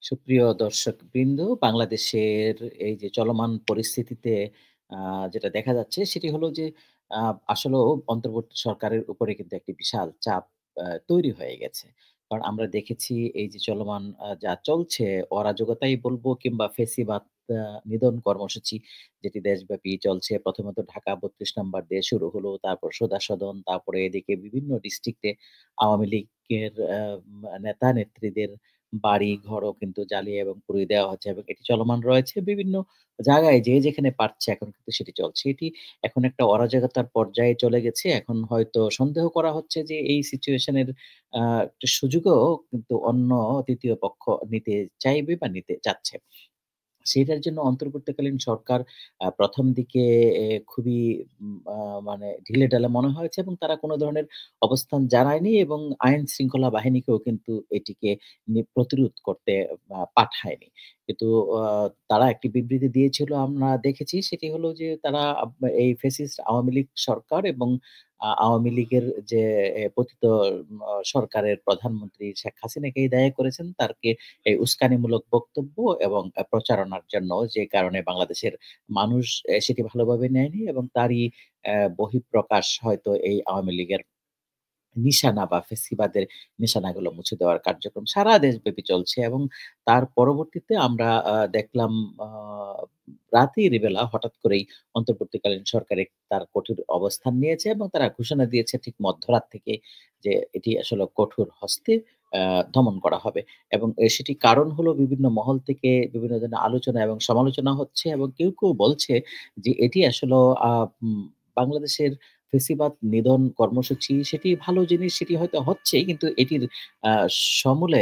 সুপ্রিয় দর্শকবৃন্দ, বাংলাদেশের এই যে চলমান পরিস্থিতিতে আ যেটা দেখা যাচ্ছে সেটি হলো যে আ আসলেও অন্তর্বর্তী সরকারের উপরে কিন্তু একটি বিশাল চাপ তৈরি হয়ে গেছে। কারণ আমরা দেখেছি এই যে চলমান যা চলছে অরাজকতাই বলবো কিংবা ফ্যাসিবাদ আ নিধন কর্মসূচি যেটি দেশব্যাপী চলছে। প্রথমত ঢাকা ৩২ নাম্বার দিয়ে শুরু হলো, তারপর সুধা সদন, তারপরে এদিকে বিভিন্ন ডিস্ট্রিক্টে আওয়ামী লীগের নেতা-নেত্রীদের বাড়ি-ঘরও কিন্তু জ্বালিয়ে এবং পুড়িয়ে দেওয়া হচ্ছে এবং এটি চলমান রয়েছে বিভিন্ন জায়গায় যে যেখানে পারছে এখন কিন্তু সেটি চলছে। এটি এখন একটা অরাজকতার পর্যায়ে চলে গেছে। এখন হয়তো সন্দেহ করা হচ্ছে যে এই সিচুয়েশন এর একটা সুযোগও কিন্তু অন্য ৩য় পক্ষ নিতে চাইবে বা নিতে চাচ্ছে। সেটার জন্য অন্তর্বর্তীকালীন সরকার ১ম দিকে খুবই মানে ঢিলেঢালা মনে হয়েছে এবং তারা কোন ধরনের অবস্থান জানায়নি এবং আইন শৃঙ্খলা বাহিনীকেও কিন্তু এটিকে প্রতিরোধ করতে পাঠায়নি। কিন্তু আ তারা একটি বিবৃতি দিয়েছিল আমরা দেখেছি সেটি হলো যে তারা এই ফ্যাসিস্ট আওয়ামী লীগ সরকার এবং আওয়ামী লীগের যে পতিত সরকারের প্রধানমন্ত্রী শেখ হাসিনাকেই দায়ী করেছেন তারকে এই উস্কানিমূলক বক্তব্য এবং প্রচারণার জন্য যে কারণে বাংলাদেশের মানুষ সেটি ভালোভাবে নেয়নি এবং তারই বহিঃপ্রকাশ হয়তো এই আওয়ামী লীগের নিশানা বা ফেসিবাদের নিশানাগুলো মুছে দেওয়ার কার্যক্রম সারা দেশব্যাপী চলছে এবং তার পরবর্তীতে আমরা দেখলাম আ রাতের বেলা হঠাৎ করেই অন্তর্বর্তীকালীন সরকার তার কঠোর অবস্থান নিয়েছে এবং তারা ঘোষণা দিয়েছে ঠিক মধ্যরাত থেকে যে এটি আসলে কঠোর হস্তে আ দমন করা হবে এবং সেটি কারণ হলো বিভিন্ন মহল থেকে বিভিন্ন ধরনের আলোচনা এবং সমালোচনা হচ্ছে এবং কেউ বলছে যে এটি আসলেও বাংলাদেশের ফেসিবাদ নিধন কর্মসূচি সেটি ভালো জিনিস, সেটি হয়তো হচ্ছেই কিন্তু এটির আ সমূলে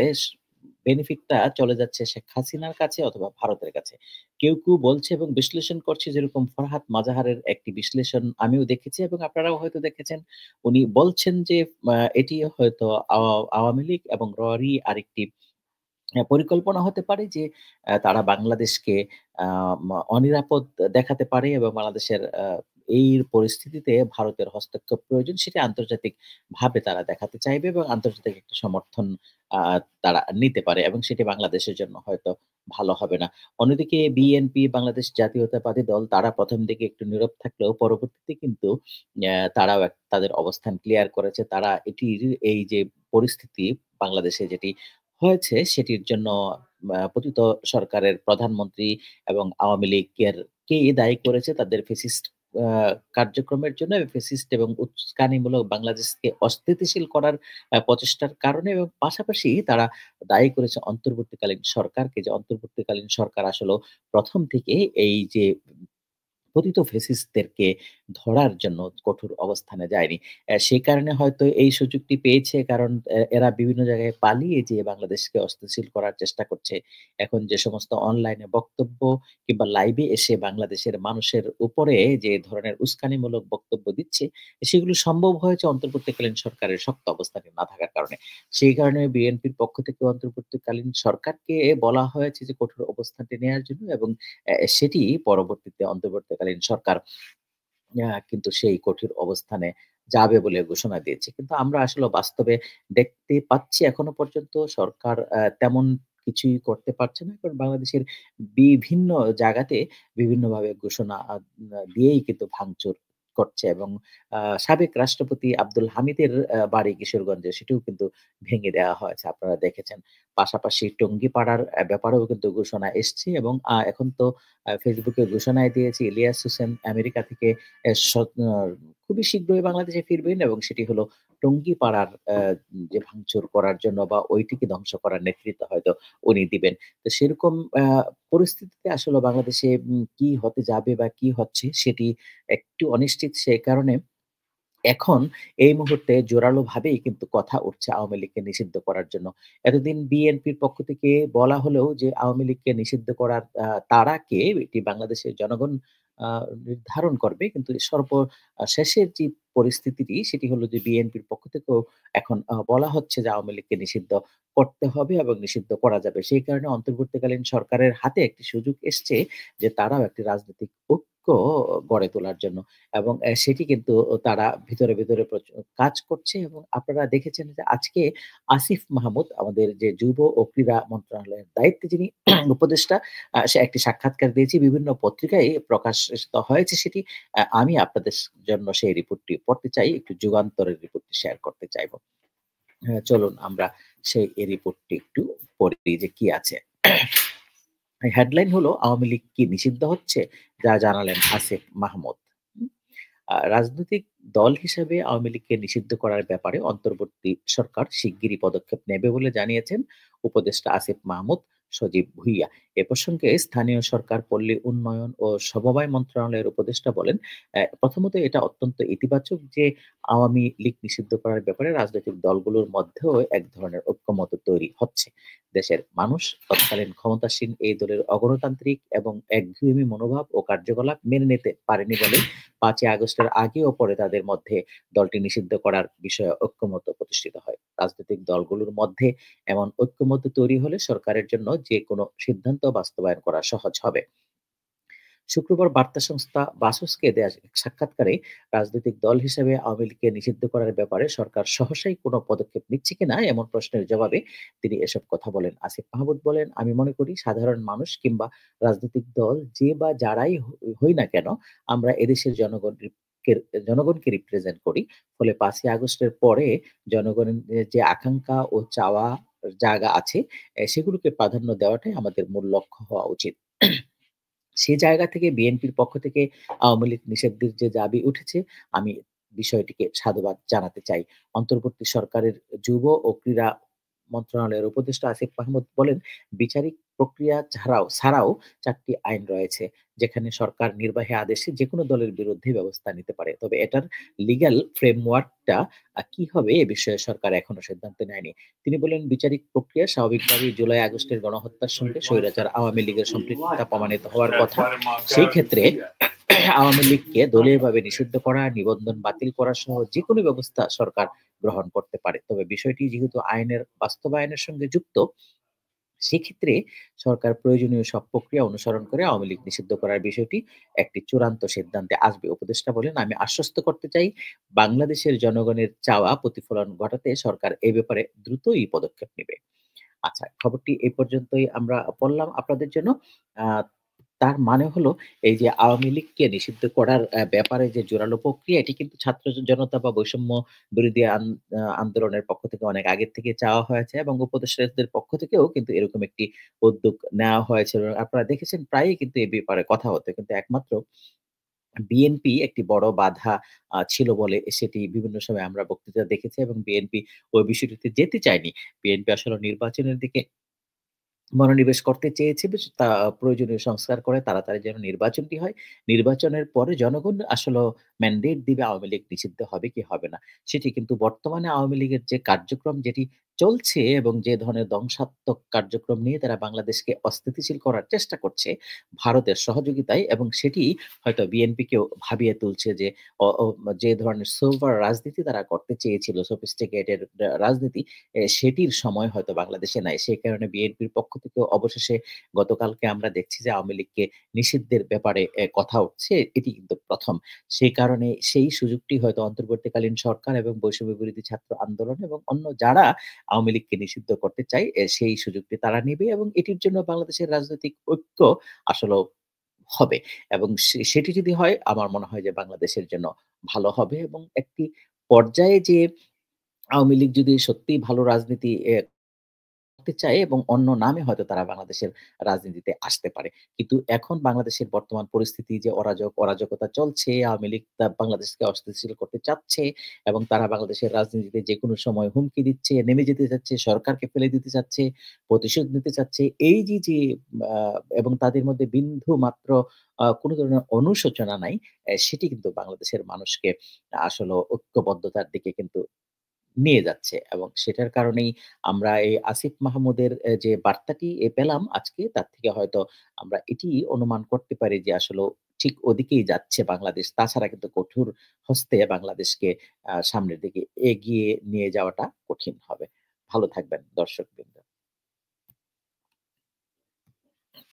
বেনিফিটটা চলে যাচ্ছে শেখ হাসিনার কাছে অথবা ভারতের কাছে। কেউ বলছে এবং বিশ্লেষণ করছে যেরকম ফরহাদ মাজাহারের একটি বিশ্লেষণ আমিও দেখেছি এবং আপনারাও হয়তো দেখেছেন। উনি বলছেন যে এটি হয়তো আওয়ামী লীগ এবং ররই আরেকটি পরিকল্পনা হতে পারে যে তারা বাংলাদেশকে আ অনিরাপদ দেখাতে পারে এবং বাংলাদেশের এই পরিস্থিতিতে ভারতের হস্তক্ষেপ প্রয়োজন সেটা আন্তর্জাতিকভাবে তারা দেখাতে চাইবে এবং আন্তর্জাতিক একটা সমর্থন আ তারা নিতে পারে এবং সেটি বাংলাদেশের জন্য হয়তো ভালো হবে না। অন্যদিকে বিএনপি বাংলাদেশ জাতীয়তাবাদী দল তারা ১ম দিকে একটু নীরব থাকলেও পরবর্তীতে কিন্তু তারাও তাদের অবস্থান ক্লিয়ার করেছে। তারা এটির এই যে পরিস্থিতি বাংলাদেশে যেটি হয়েছে সেটির জন্য পতিত সরকারের প্রধানমন্ত্রী এবং আওয়ামী লীগেরকেই দায়ী করেছে তাদের ফ্যাসিস্ট আ কার্যক্রমের জন্য ফ্যাসিস্ট এবং উস্কানিমূলক বাংলাদেশকে অস্থিতিশীল করার প্রচেষ্টার কারণে এবং পাশাপাশি তারা দায়ী করেছে অন্তর্বর্তীকালীন সরকারকে যে অন্তর্বর্তীকালীন সরকার আসলেও ১ম থেকে এই যে পতিত ফ্যাসিস্টদেরকে ধরার জন্য কঠোর অবস্থানে যায়নি। সেই কারণে হয়তো এই সুযোগটি পেয়েছে কারণ এরা বিভিন্ন জায়গায় পালিয়ে যেয়ে বাংলাদেশকে অস্থিতিশীল করার চেষ্টা করছে। এখন যে সমস্ত অনলাইনে বক্তব্য কিংবা লাইভে এসে বাংলাদেশের মানুষের উপরে যে ধরনের উস্কানিমূলক বক্তব্য দিচ্ছে, সেগুলো সম্ভব হয়েছে অন্তর্বর্তীকালীন সরকারের শক্ত অবস্থানে না থাকার কারণে। সেই কারণে বিএনপির পক্ষ থেকে অন্তর্বর্তীকালীন সরকারকে বলা হয়েছে যে কঠোর অবস্থানটি নেয়ার জন্য এবং সেটি পরবর্তীতে অন্তর্বর্তীকালীন সরকার কিন্তু সেই কঠিন অবস্থানে যাবে বলে ঘোষণা দিয়েছে। কিন্তু আমরা আসলে বাস্তবে দেখতে পাচ্ছি এখনো পর্যন্ত সরকার তেমন কিছুই করতে পারছে না। কারণ বাংলাদেশের বিভিন্ন জায়গাতে বিভিন্নভাবে ঘোষণা দিয়েই কিন্তু ভাঙচুর করছে এবং সাবেক রাষ্ট্রপতি আব্দুল হামিদের বাড়ি কিশোরগঞ্জে সেটিও কিন্তু ভেঙে দেওয়া হয়েছে। আপনারা দেখেছেন। পাশাপাশি টঙ্গিপাড়ার ব্যাপারেও কিন্তু ঘোষণা এসছে এবং এখন তো Facebook এ ঘোষণাই দিয়েছে ইলিয়াস হোসেন আমেরিকা থেকে এ স আ খুবই শীঘ্রই বাংলাদেশে ফিরবেন এবং সেটি হলো টঙ্গিপাড়ার যে ভাঙচুর করার জন্য বা ঐটিকে ধ্বংস করার নেতৃত্ব হয়তো উনি দিবেন। তো সেরকম পরিস্থিতিতে আসলে বাংলাদেশে কি হতে যাবে বা কি হচ্ছে সেটি একটু অনিশ্চিত। সে কারণে এখন এই মুহূর্তে জোরালোভাবেই কিন্তু কথা উঠছে আওয়ামী লীগকে নিষিদ্ধ করার জন্য। এতদিন বিএনপির পক্ষ থেকে বলা হলেও যে আওয়ামী লীগকে নিষিদ্ধ করার তাড়া কে এটি বাংলাদেশের জনগণ আ নির্ধারণ করবে। কিন্তু শেষের যে পরিস্থিতিটি সেটি হলো যে বিএনপির পক্ষ থেকেও এখন বলা হচ্ছে যে আওয়ামী লীগকে নিষিদ্ধ করতে হবে এবং নিষিদ্ধ করা যাবে। সেই কারণে অন্তর্বর্তীকালীন সরকারের হাতে একটি সুযোগ এসছে যে তারাও একটি রাজনৈতিক ঐক্য গড়ে তোলার জন্য এবং সেটি কিন্তু তারা ভিতরে কাজ করছে এবং আপনারা দেখেছেন যে আজকে আসিফ মাহমুদ আমাদের যে যুব ও ক্রীড়া মন্ত্রণালয়ের দায়িত্বে যিনি উপদেষ্টা সে একটি সাক্ষাৎকার দিয়েছে বিভিন্ন পত্রিকায় প্রকাশিত হয়েছে সেটি। আমি আপনাদের জন্য সেই রিপোর্টটি পড়তে চাই। একটু যুগান্তরের রিপোর্টটি শেয়ার করতে চাইব। চলুন আমরা সেই রিপোর্টটি একটু পড়ি যে কি আছে। হেডলাইন হলো আওয়ামী লীগ কি নিষিদ্ধ হচ্ছে? যা জানালেন আসিফ মাহমুদ। হুম? রাজনৈতিক দল হিসেবে আওয়ামী লীগকে নিষিদ্ধ করার ব্যাপারে অন্তর্বর্তী সরকার শিগগিরই পদক্ষেপ নেবে বলে জানিয়েছেন উপদেষ্টা আসিফ মাহমুদ সজীব ভুইয়া। এ প্রসঙ্গে স্থানীয় সরকার, পল্লী উন্নয়ন ও সমবায় মন্ত্রণালয়ের উপদেষ্টা বলেন, প্রথমত এটা অত্যন্ত ইতিবাচক যে আওয়ামী লীগ নিষিদ্ধ করার ব্যাপারে রাজনৈতিক দলগুলোর মধ্যেও এক ধরনের ঐক্যমত্য তৈরি হচ্ছে। দেশের মানুষ তৎকালীন ক্ষমতাসীন এই দলের অগণতান্ত্রিক এবং একগুঁয়েমি মনোভাব ও কার্যকলাপ মেনে নিতে পারেনি বলে ৫ই আগস্টের আগে ও পরে তাদের মধ্যে দলটি নিষিদ্ধ করার বিষয়ে ঐক্যমত্য প্রতিষ্ঠিত হয়। রাজনৈতিক দলগুলোর মধ্যে এমন ঐক্যমত্য তৈরি হলে সরকারের জন্য যেকোনো সিদ্ধান্ত বাস্তবায়ন করা সহজ হবে। শুক্রবার বার্তা সংস্থা বাসসকে দেয়া এক সাক্ষাৎকারে রাজনৈতিক দল হিসেবে আওয়ামী লীগকে নিষিদ্ধ করার ব্যাপারে সরকার সহসাই কোনো পদক্ষেপ নিচ্ছে কিনা এমন প্রশ্নের জবাবে তিনি এসব কথা বলেন। আসিফ মাহমুদ বলেন, আমি মনে করি সাধারণ মানুষ কিংবা রাজনৈতিক দল যে বা যারাই হই না কেন আমরা এদেশের জনগণকে রিপ্রেজেন্ট করি। ফলে ৫ই আগস্টের পরে জনগণের যে আকাঙ্ক্ষা ও চাওয়া জায়গা আছে সেগুলোকে প্রাধান্য দেওয়াটাই আমাদের মূল লক্ষ্য হওয়া উচিত। সে জায়গা থেকে বিএনপির পক্ষ থেকে আওয়ামী লীগ নিষিদ্ধের যে দাবি উঠেছে, আমি বিষয়টিকে সাধুবাদ জানাতে চাই। অন্তর্বর্তী সরকারের যুব ও ক্রীড়া মন্ত্রণালয়ের উপদেষ্টা আসিফ মাহমুদ বলেন, বিচারিক প্রক্রিয়া ছাড়াও ৪ টি আইন রয়েছে, যেখানে সরকার নির্বাহী আদেশে যেকোনো দলের বিরুদ্ধে ব্যবস্থা নিতে পারে। তবে এটার লিগ্যাল ফ্রেমওয়ার্কটা কি হবে এ বিষয়ে সরকার এখনো সিদ্ধান্ত নেয়নি। তিনি বলেন, বিচারিক প্রক্রিয়া স্বাভাবিকভাবেই জুলাই-আগস্টের গণহত্যার সঙ্গে স্বৈরাচার আওয়ামী লীগের সম্পৃক্ততা প্রমাণিত হওয়ার কথা। সেই ক্ষেত্রে আওয়ামী লীগকে দলীয়ভাবে নিষিদ্ধ করা, নিবন্ধন বাতিল করা সহ যেকোনো ব্যবস্থা সরকার গ্রহণ করতে পারে। তবে বিষয়টি যেহেতু আইনের বাস্তবায়নের সঙ্গে যুক্ত, সেক্ষেত্রে সরকার প্রয়োজনীয় সব প্রক্রিয়া অনুসরণ করে আওয়ামী লীগ নিষিদ্ধ করার বিষয়টি একটি চূড়ান্ত সিদ্ধান্তে আসবে। উপদেষ্টা বলেন, আমি আশ্বস্ত করতে চাই, বাংলাদেশের জনগণের চাওয়া প্রতিফলন ঘটাতে সরকার এ ব্যাপারে দ্রুতই পদক্ষেপ নেবে। আচ্ছা, খবরটি এই পর্যন্তই আমরা পড়লাম আপনাদের জন্য। আ তার মানে হলো এই যে আওয়ামী লীগকে নিষিদ্ধ করার ব্যাপারে যে জোরালো প্রক্রিয়া এটি কিন্তু ছাত্র জনতা বা বৈষম্য বিরোধী আন্দোলনের পক্ষ থেকে অনেক আগের থেকে চাওয়া হয়েছে এবং উপদেষ্টাদের পক্ষ থেকেও কিন্তু এরকম একটি উদ্যোগ নেওয়া হয়েছে এবং আপনারা দেখেছেন প্রায়ই কিন্তু এ ব্যাপারে কথা হতো। কিন্তু একমাত্র বিএনপি একটি বড় বাধা ছিল বলে সেটি বিভিন্ন সময় আমরা বক্তৃতা দেখেছি এবং বিএনপি ওই বিষয়টিতে যেতে চায়নি। বিএনপি আসলে নির্বাচনের দিকে মনোনিবেশ করতে চেয়েছে বেশ প্রয়োজনীয় সংস্কার করে তাড়াতাড়ি যেন নির্বাচনটি হয়। নির্বাচনের পরে জনগণ আসলেও ম্যান্ডেট দিবে আওয়ামী লীগ নিষিদ্ধ হবে কি হবে না। সেটি কিন্তু বর্তমানে আওয়ামী লীগের যে কার্যক্রম যেটি চলছে এবং যে ধরনের ধ্বংসাত্মক কার্যক্রম নিয়ে তারা বাংলাদেশকে অস্থিতিশীল করার চেষ্টা করছে ভারতের সহযোগিতায় এবং সেটি হয়তো বিএনপিকেও ভাবিয়ে তুলছে যে অ যে ধরনের সোবার রাজনীতি তারা করতে চেয়েছিল sophisticated রাজনীতি সেটির সময় হয়তো বাংলাদেশে নাই। সেই কারণে বিএনপির পক্ষ থেকেও অবশেষে গতকালকে আমরা দেখছি যে আওয়ামী লীগকে নিষিদ্ধের ব্যাপারে কথা উঠছে। এটি কিন্তু ১ম। সেই কারণে সেই সুযোগটি হয়তো অন্তর্বর্তীকালীন সরকার এবং বৈষম্য বিরোধী ছাত্র আন্দোলন এবং অন্য যারা আওয়ামী লীগকে নিষিদ্ধ করতে চায় সেই সুযোগটি তারা নিবে এবং এটির জন্য বাংলাদেশের রাজনৈতিক ঐক্য আসলেও হবে এবং সেটি যদি হয় আমার মনে হয় যে বাংলাদেশের জন্য ভালো হবে এবং একটি পর্যায়ে যেয়ে আওয়ামী লীগ যদি সত্যিই ভালো রাজনীতি করতে চায় এবং অন্য নামে হয়তো তারা বাংলাদেশের রাজনীতিতে আসতে পারে। কিন্তু এখন বাংলাদেশের বর্তমান পরিস্থিতি যে অরাজকতা চলছে, আওয়ামী লীগ বাংলাদেশকে অস্থিতিশীল করতে চাচ্ছে এবং তারা বাংলাদেশের রাজনীতিতে যেকোনো সময় হুমকি দিচ্ছে, নেমে যেতে চাচ্ছে, সরকারকে ফেলে দিতে চাচ্ছে, প্রতিশোধ নিতে চাচ্ছে। এই যে আ এবং তাদের মধ্যে বিন্দু মাত্র কোন ধরনের অনুশোচনা নাই, সেটি কিন্তু বাংলাদেশের মানুষকে আসলেও ঐক্যবদ্ধতার দিকে কিন্তু নিয়ে যাচ্ছে এবং সেটার কারণেই আমরা এই আসিফ মাহমুদের যে বার্তাটি পেলাম আজকে তার থেকে হয়তো আমরা এটি অনুমান করতে পারি যে আসলেও ঠিক ওদিকেই যাচ্ছে বাংলাদেশ। তাছাড়া কিন্তু কঠোর হস্তে বাংলাদেশকে সামনের দিকে এগিয়ে নিয়ে যাওয়াটা কঠিন হবে। ভালো থাকবেন দর্শকবৃন্দ।